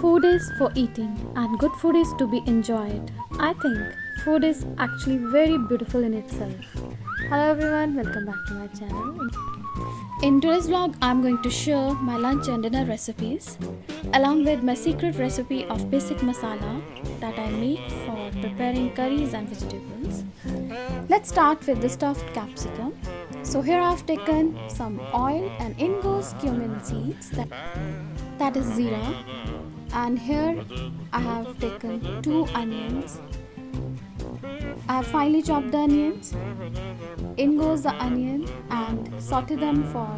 Food is for eating and good food is to be enjoyed. I think food is actually very beautiful in itself. Hello everyone, welcome back to my channel. In today's vlog, I'm going to share my lunch and dinner recipes along with my secret recipe of basic masala that I make for preparing curries and vegetables. Let's start with the stuffed capsicum. So here I've taken some oil and in goes cumin seeds, that is zira, and here I have taken 2 onions. I have finely chopped the onions. In goes the onion and saute them for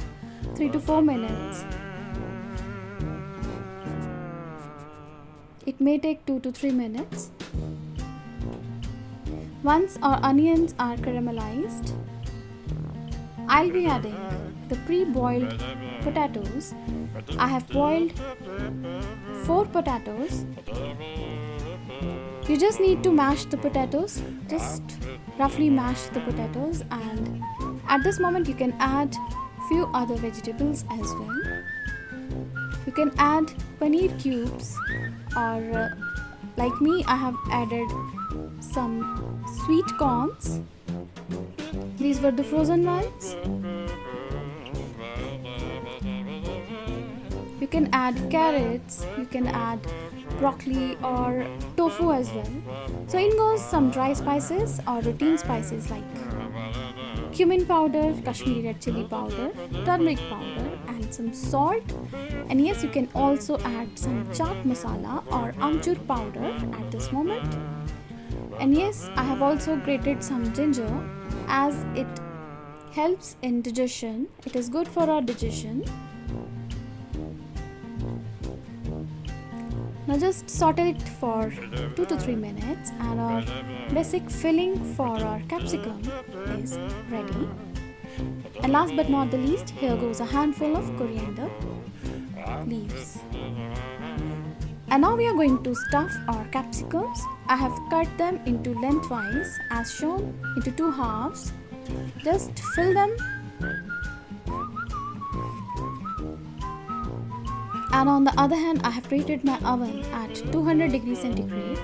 3 to 4 minutes. It may take 2 to 3 minutes. Once our onions are caramelized, I'll be adding the pre-boiled potatoes. I have boiled 4 potatoes. You just need to mash the potatoes, just roughly mash the potatoes, and at this moment you can add few other vegetables as well. You can add paneer cubes, or like me, I have added some sweet corns. These were the frozen ones. You can add carrots, you can add broccoli or tofu as well. So in goes some dry spices or routine spices like cumin powder, Kashmiri red chili powder, turmeric powder and some salt. And yes, you can also add some chaat masala or amchur powder at this moment. And yes, I have also grated some ginger as it helps in digestion. It is good for our digestion. Now just saute it for 2 to 3 minutes and our basic filling for our capsicum is ready. And last but not the least, here goes a handful of coriander leaves. And now we are going to stuff our capsicums. I have cut them into lengthwise as shown into 2 halves. Just fill them. And on the other hand, I have preheated my oven at 200 degrees centigrade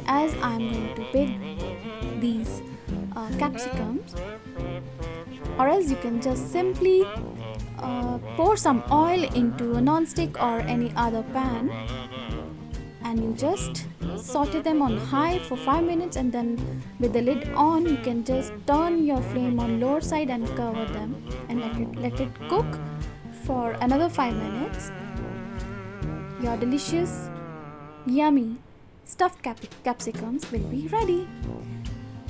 as I am going to bake these capsicums. Or else you can just simply pour some oil into a non-stick or any other pan and you just saute them on high for 5 minutes, and then with the lid on you can just turn your flame on lower side and cover them and let it cook for another 5 minutes. Your delicious, yummy stuffed capsicums will be ready.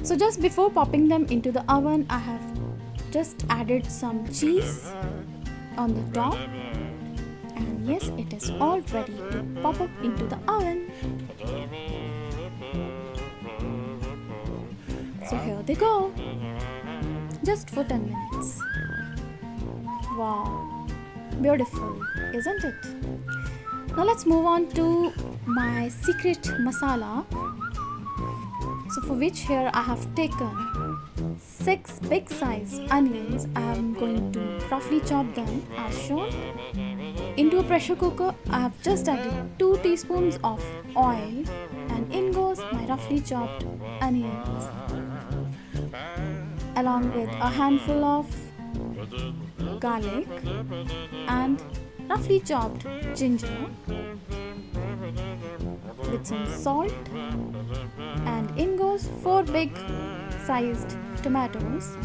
So just before popping them into the oven, I have just added some cheese on the top. And yes, it is all ready to pop up into the oven. So here they go. Just for 10 minutes. Wow, beautiful, isn't it? Now let's move on to my secret masala. So for which here I have taken 6 big size onions. I am going to roughly chop them as shown. Into a pressure cooker, I have just added 2 teaspoons of oil and in goes my roughly chopped onions along with a handful of garlic and roughly chopped ginger with some salt, and in goes 4 big sized tomatoes.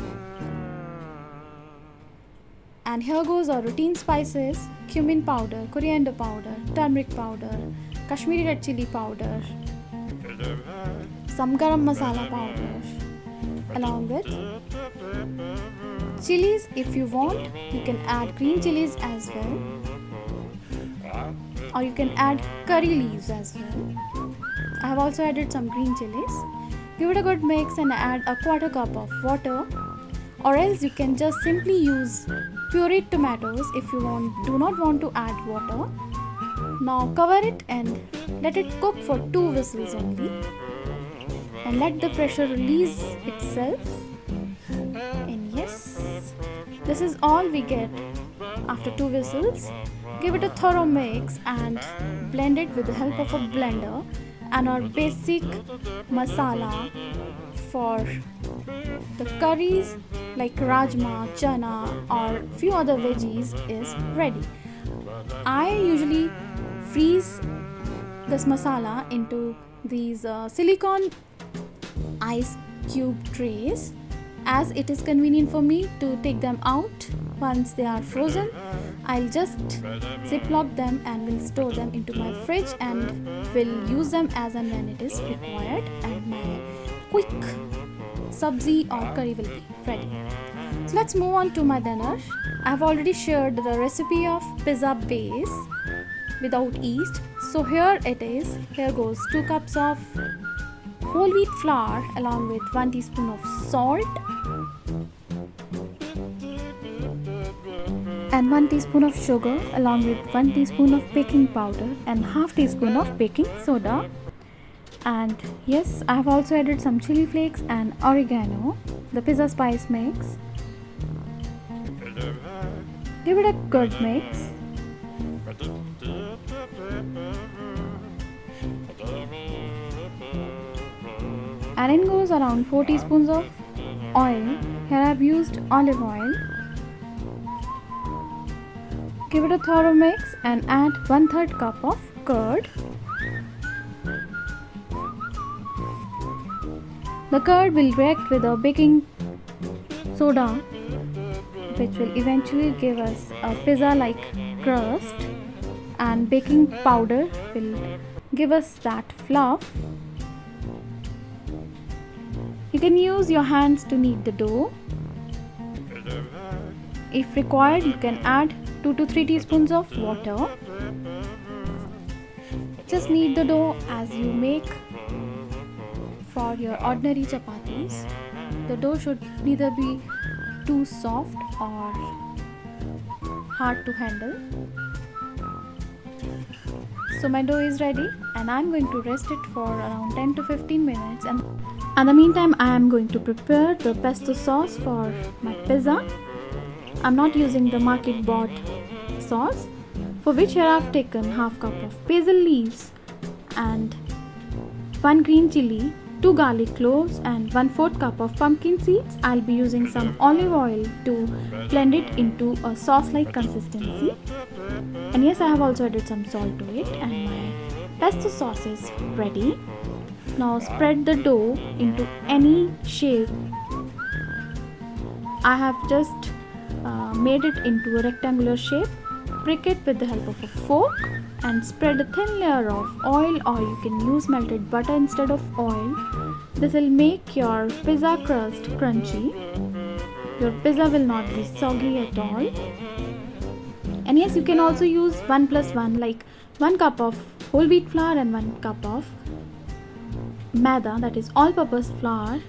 And here goes our routine spices: cumin powder, coriander powder, turmeric powder, Kashmiri red chili powder, some garam masala powder, along with chilies. If you want, you can add green chilies as well, or you can add curry leaves as well. I have also added some green chilies. Give it a good mix and add a 1/4 cup of water, or else you can just simply use pureed tomatoes if you do not want to add water. Now cover it and let it cook for 2 whistles only, and let the pressure release itself. And yes, this is all we get after 2 whistles. Give it a thorough mix and blend it with the help of a blender, and our basic masala for the curries like rajma, chana or few other veggies is ready. I usually freeze this masala into these silicone ice cube trays, as it is convenient for me to take them out once they are frozen. I'll just ziplock them and will store them into my fridge and will use them as and when it is required, and my quick sabzi or curry will be ready. So let's move on to my dinner. I've already shared the recipe of pizza base without yeast. So here it is. Here goes 2 cups of whole wheat flour along with 1 teaspoon of salt and 1 teaspoon of sugar along with 1 teaspoon of baking powder and half teaspoon of baking soda. And yes, I have also added some chili flakes and oregano, the pizza spice mix. Give it a good mix. And in goes around 4 teaspoons of oil. Here I have used olive oil. Give it a thorough mix and add 1/3 cup of curd. The curd will react with a baking soda, which will eventually give us a pizza-like crust, and baking powder will give us that fluff. You can use your hands to knead the dough. If required, you can add 2 to 3 teaspoons of water. Just knead the dough as you make for your ordinary chapatis. The dough should neither be too soft or hard to handle. So my dough is ready and I'm going to rest it for around 10 to 15 minutes, and in the meantime I am going to prepare the pesto sauce for my pizza. I'm not using the market bought sauce, for which here I have taken half cup of basil leaves and 1 green chili, 2 garlic cloves and 1/4 cup of pumpkin seeds. I'll be using some olive oil to blend it into a sauce-like consistency. And yes, I have also added some salt to it, and my pesto sauce is ready. Now spread the dough into any shape. I have just made it into a rectangular shape. Prick it with the help of a fork and spread a thin layer of oil, or you can use melted butter instead of oil. This will make your pizza crust crunchy. Your pizza will not be soggy at all. And yes, you can also use 1+1, like 1 cup of whole wheat flour and 1 cup of maida, that is all-purpose flour,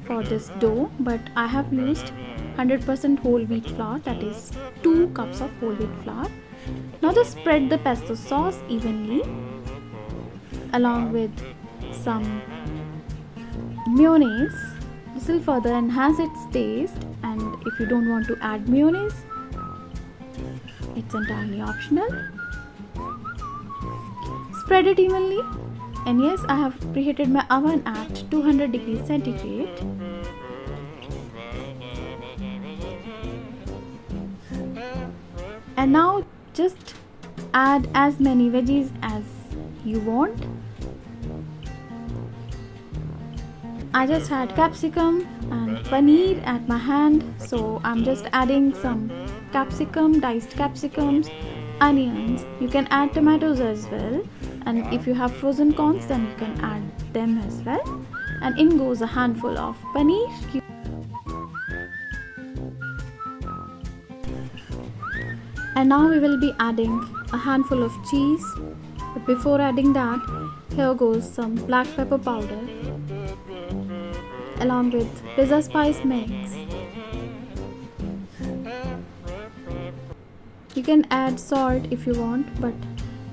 for this dough, but I have used 100% whole wheat flour, that is 2 cups of whole wheat flour. Now just spread the pesto sauce evenly along with some mayonnaise. This will further enhance its taste, and if you don't want to add mayonnaise, it's entirely optional. Spread it evenly, and yes, I have preheated my oven at 200 degrees centigrade. And now just add as many veggies as you want. I just had capsicum and paneer at my hand, so I'm just adding some capsicum, diced capsicums, onions. You can add tomatoes as well, and if you have frozen corns, then you can add them as well. And in goes a handful of paneer. And now we will be adding a handful of cheese, but before adding that, here goes some black pepper powder along with pizza spice mix. You can add salt if you want, but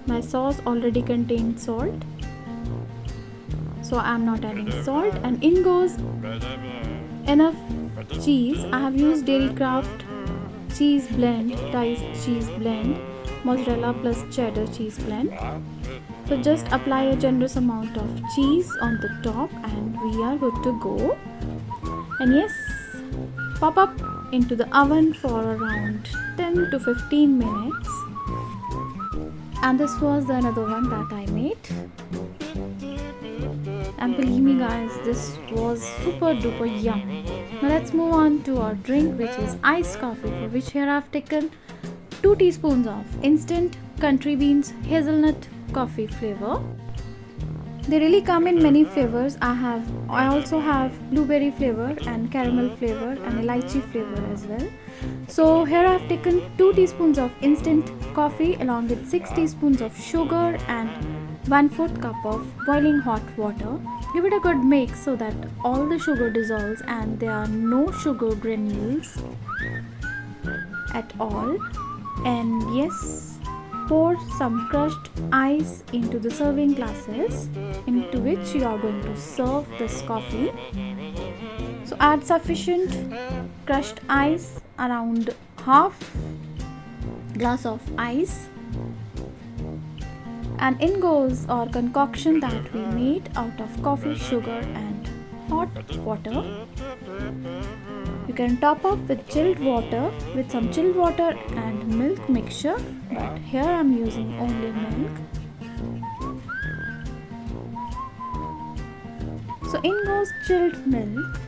my sauce already contains salt, so I am not adding salt. And in goes enough cheese. I have used Dairy Craft cheese blend, diced cheese blend. mozzarella plus cheddar cheese blend. So just apply a generous amount of cheese on the top and we are good to go. And yes, pop up into the oven for around 10 to 15 minutes. And this was another one that I made. And believe me guys, this was super duper yum. Now let's move on to our drink, which is iced coffee, for which here I've taken 2 teaspoons of instant country beans hazelnut coffee flavor. They really come in many flavors. I also have blueberry flavor and caramel flavor and elaichi flavor as well. So here I've taken 2 teaspoons of instant coffee along with 6 teaspoons of sugar and 1/4 cup of boiling hot water. Give it a good mix so that all the sugar dissolves and there are no sugar granules at all. And yes, pour some crushed ice into the serving glasses into which you are going to serve this coffee. So add sufficient crushed ice, around half glass of ice, and in goes our concoction that we made out of coffee, sugar and hot water. You can top up with chilled water, with some chilled water and milk mixture, but here I am using only milk. So in goes chilled milk.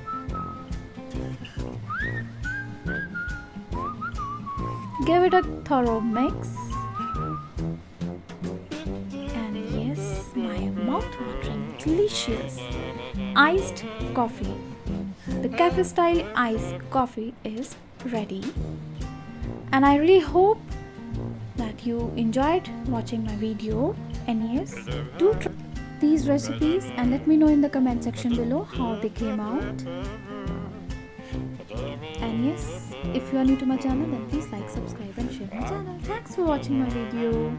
Give it a thorough mix. And yes, my mouth-watering delicious iced coffee, the cafe style iced coffee, is ready. And I really hope that you enjoyed watching my video. And yes, do try these recipes and let me know in the comment section below how they came out. And yes, if you are new to my channel, then please like, subscribe and share my channel. Thanks for watching my video.